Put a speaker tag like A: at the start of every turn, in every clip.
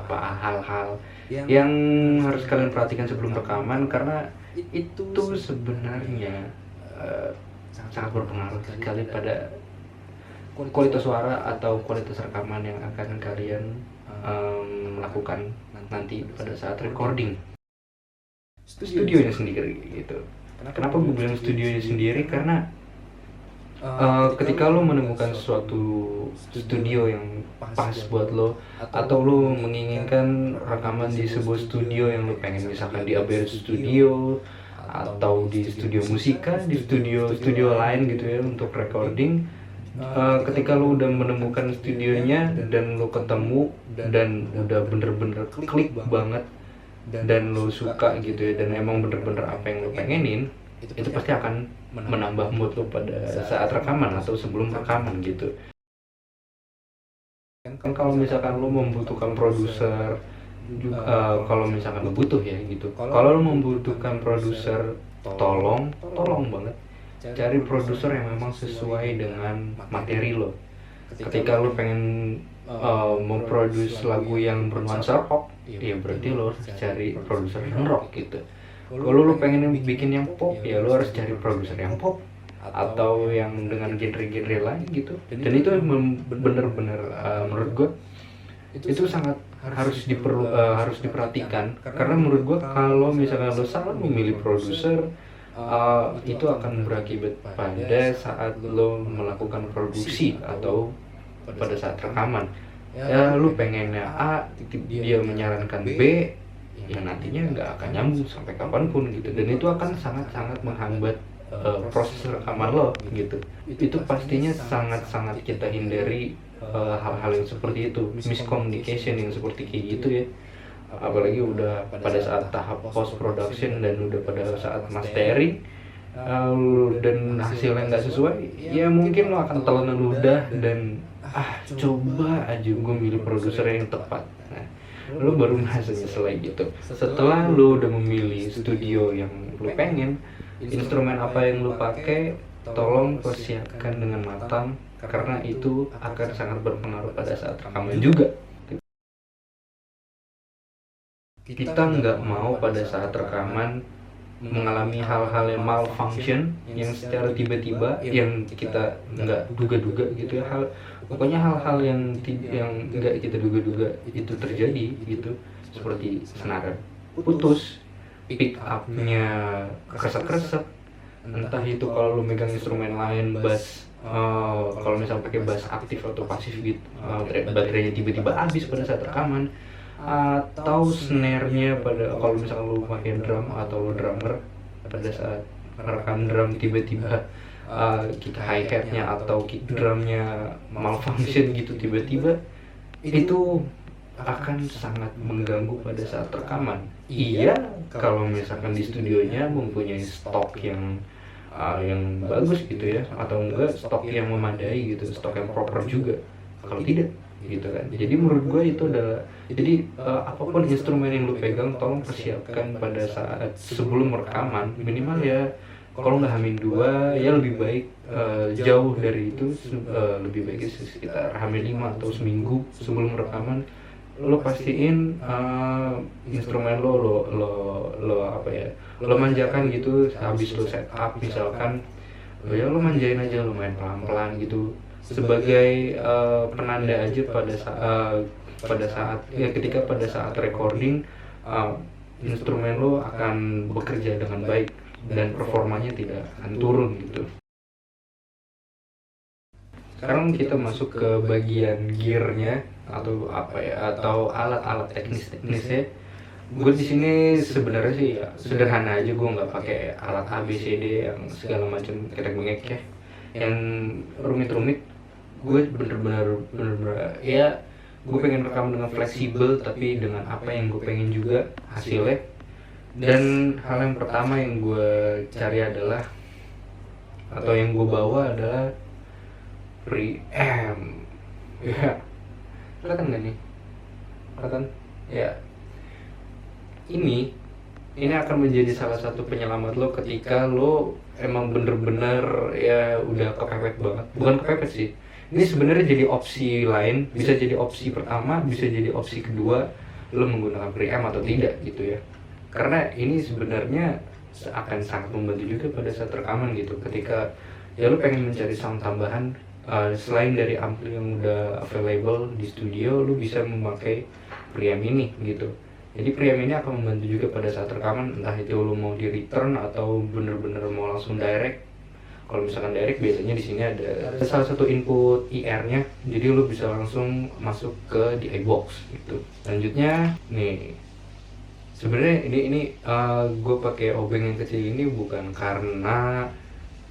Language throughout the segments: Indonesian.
A: beberapa hal-hal yang harus kalian perhatikan sebelum rekaman, karena itu sebenarnya sangat berpengaruh sekali pada kualitas suara atau kualitas rekaman yang akan kalian lakukan nanti pada saat recording studionya sendiri gitu. Kenapa gue bilang studionya sendiri? Karena ketika lo menemukan suatu studio yang pas buat lo, atau lo menginginkan rekaman di sebuah studio yang lo pengen, misalkan di Abbey Studio atau di studio musika, di studio lain gitu ya untuk recording. Ketika lo udah menemukan studionya dan lo ketemu dan udah bener-bener klik banget dan lo suka gitu ya, dan emang bener-bener apa yang lo pengenin, itu pasti akan menambah mood lo pada saat rekaman atau sebelum rekaman gitu. Kan kalau misalkan lo membutuhkan produser kalau misalkan lo butuh ya gitu, kalau lo membutuhkan produser, tolong banget cari produser yang memang sesuai dengan materi lo. Ketika lo pengen memproduce lagu yang bernuansa rock, ya berarti lo harus cari produser yang rock gitu. Kalau lo pengen bikin yang pop, ya lo harus cari produser yang pop atau yang dengan genre-genre lain gitu. Dan itu bener-bener menurut gue itu sangat harus diperhatikan, karena menurut gue kalau misalkan lo salah memilih produser, itu akan berakibat pada saat lo melakukan produksi atau pada saat rekaman. Ya lu pengennya A, dia menyarankan B, ya nantinya nggak akan nyambung sampai kapanpun gitu, dan itu akan sangat-sangat menghambat proses rekaman lo gitu. Itu pastinya sangat-sangat kita hindari hal-hal yang seperti itu, miscommunication yang seperti kayak gitu ya. Apalagi udah pada saat tahap post production dan udah pada saat mastering, dan hasilnya nggak sesuai, ya mungkin lo akan telan ludah dan coba aja gue milih produser yang tepat. Nah, lo baru merasa nyesel gitu. Setelah lo udah memilih studio yang lo pengen, instrumen apa yang lo pakai, tolong persiapkan dengan matang, karena itu akan sangat berpengaruh pada saat rekaman juga. Kita nggak mau pada saat rekaman mengalami hal-hal yang malfunction yang secara tiba-tiba, yang kita nggak duga-duga gitu ya, pokoknya hal-hal yang nggak kita duga-duga itu terjadi gitu, seperti senar putus, pick up-nya kresek-kresek, entah itu kalau lu megang instrumen lain, bass, kalau misalnya pakai bass aktif atau pasif gitu, baterainya tiba-tiba habis pada saat rekaman, atau snare-nya pada kalau misalkan lu pakai drum atau lu drummer, pada saat merekam drum tiba-tiba kick hi-hat-nya atau kick drumnya malfunction gitu tiba-tiba, itu akan sangat mengganggu pada saat rekaman. Iya, kalau misalkan di studionya mempunyai stok yang bagus gitu ya, atau enggak stok yang memadai gitu, stok yang proper juga. Kalau tidak gitu kan, jadi menurut gue itu adalah, jadi apapun instrumen yang lu pegang, tolong persiapkan pada saat sebelum rekaman, minimal ya kalau nggak H-2 ya lebih baik jauh dari itu, lebih baik sekitar H-5 atau seminggu sebelum rekaman lo pastiin instrumen lo apa ya, lo manjakan gitu. Habis lo set up misalkan, ya lo manjain aja, lo main pelan-pelan gitu, sebagai penanda aja pada saat ya, ketika pada saat recording instrumen lo akan bekerja dengan baik dan performanya tidak akan turun gitu. Sekarang kita masuk ke bagian gearnya atau apa ya, atau alat-alat teknisnya. Gue di sini sebenarnya sih ya, sederhana aja, gue nggak pakai alat ABCD yang segala macam ketek bengek ya, yang rumit-rumit. Gue bener-bener ya, gue pengen rekam dengan fleksibel tapi dengan apa yang gue pengen juga hasilnya. Dan hal yang pertama yang gue cari adalah, atau yang gue bawa adalah preamp. Ya, kelihatan nggak nih? Kelihatan? Ya, ini akan menjadi salah satu penyelamat lo ketika lo emang bener-bener ya udah kepepet banget. Bukan kepepet sih, ini sebenarnya jadi opsi lain, bisa jadi opsi pertama, bisa jadi opsi kedua. lo menggunakan preamp atau tidak gitu ya. Karena ini sebenarnya akan sangat membantu juga pada saat rekaman gitu, ketika ya lo pengen mencari sound tambahan selain dari ampli yang udah available di studio, lo bisa memakai preamp ini gitu. Jadi preamp ini akan membantu juga pada saat rekaman, entah itu lo mau di return atau bener-bener mau langsung direct. Kalau misalkan direct biasanya di sini ada salah satu input IR-nya, jadi lo bisa langsung masuk ke DI box gitu. Selanjutnya nih, sebenarnya ini gue pakai obeng yang kecil ini bukan karena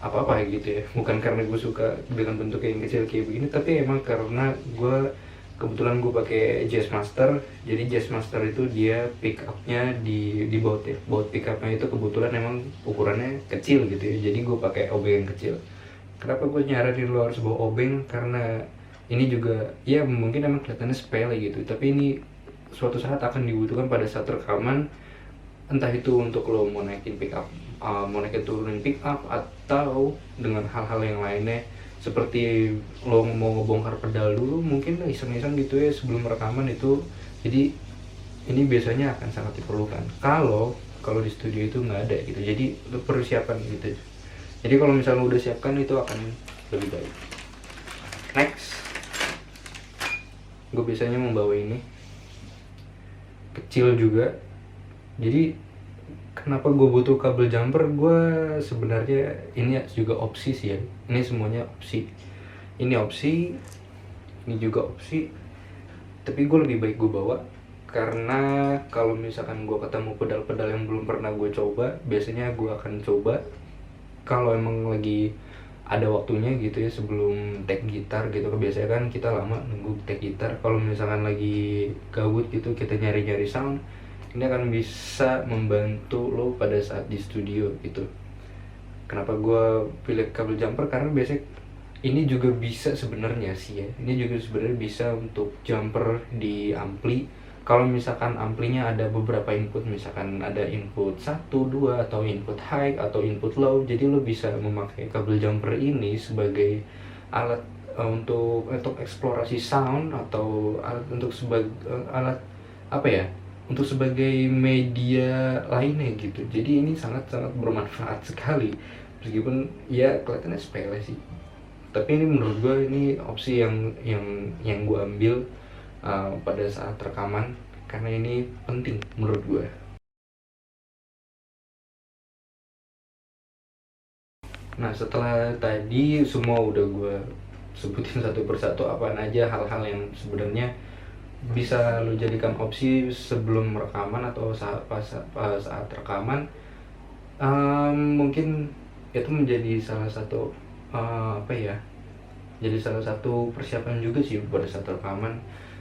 A: apa-apa gitu ya, bukan karena gue suka dengan bentuk yang kecil kayak begini, tapi emang karena kebetulan gue pakai Jazzmaster. Jadi Jazzmaster itu dia pick up-nya di baut ya. Baut pick up-nya itu kebetulan emang ukurannya kecil gitu ya. Jadi gue pakai obeng yang kecil. Kenapa gue nyaranin lo harus bawa obeng? Karena ini juga ya mungkin emang kelihatannya sepele gitu, tapi ini suatu saat akan dibutuhkan pada saat rekaman. Entah itu untuk lo mau naikin pick up, mau naikin turunin pick up, atau dengan hal-hal yang lainnya, seperti lo mau ngebongkar pedal dulu mungkin iseng-iseng gitu ya sebelum rekaman itu. Jadi ini biasanya akan sangat diperlukan kalau di studio itu nggak ada gitu. Jadi lo persiapan gitu. Jadi kalau misalnya lo udah siapkan itu akan lebih baik. Next, gue biasanya membawa ini kecil juga. Jadi kenapa gue butuh kabel jumper? Gue sebenarnya ini juga opsi sih ya. Ini semuanya opsi. Ini opsi, ini juga opsi. Tapi gue lebih baik gue bawa, karena kalau misalkan gue ketemu pedal-pedal yang belum pernah gue coba, biasanya gue akan coba kalau emang lagi ada waktunya gitu ya sebelum take gitar gitu. Biasanya kan kita lama nunggu take gitar. Kalau misalkan lagi gabut gitu kita nyari-nyari sound, ini akan bisa membantu lo pada saat di studio gitu. Kenapa gue pilih kabel jumper? Karena biasanya ini juga bisa sebenarnya sih ya. Ini juga sebenarnya bisa untuk jumper di ampli. Kalau misalkan amplinya ada beberapa input, misalkan ada input 1, 2, atau input high atau input low, jadi lo bisa memakai kabel jumper ini sebagai alat untuk eksplorasi sound, atau alat untuk sebagai alat apa ya, untuk sebagai media lainnya gitu. Jadi ini sangat-sangat bermanfaat sekali, meskipun ya kelihatannya sepele sih, tapi ini menurut gue ini opsi yang gue ambil pada saat rekaman, karena ini penting menurut gue. Nah, setelah tadi semua udah gue sebutin satu persatu apa aja hal-hal yang sebenarnya bisa lo jadikan opsi sebelum rekaman atau saat rekaman. Mungkin itu menjadi salah satu jadi salah satu persiapan juga sih pada saat rekaman.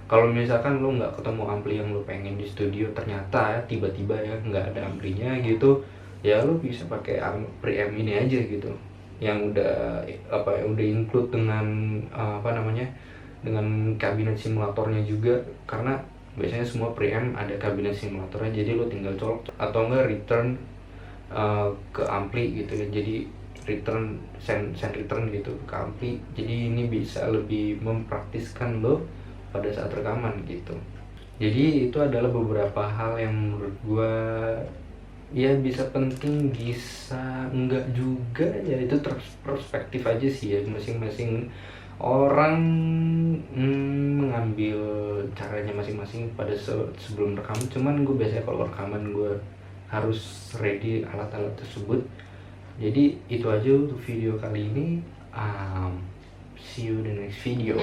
A: Kalau misalkan lo nggak ketemu ampli yang lo pengen di studio, ternyata tiba-tiba ya nggak ada amplinya gitu, ya lo bisa pakai preamp ini aja gitu, yang udah udah include dengan dengan kabinet simulatornya juga. Karena biasanya semua preamp ada kabinet simulatornya, jadi lo tinggal colok atau enggak return ke ampli gitu ya. Jadi send return gitu ke ampli. Jadi ini bisa lebih mempraktiskan lo pada saat rekaman gitu. Jadi itu adalah beberapa hal yang menurut gua ya bisa penting, bisa enggak juga ya, itu perspektif aja sih ya. Masing-masing orang mengambil caranya masing-masing pada sebelum rekaman. Cuman gue biasanya kalau rekaman gue harus ready alat-alat tersebut. Jadi itu aja untuk video kali ini. See you in the next video.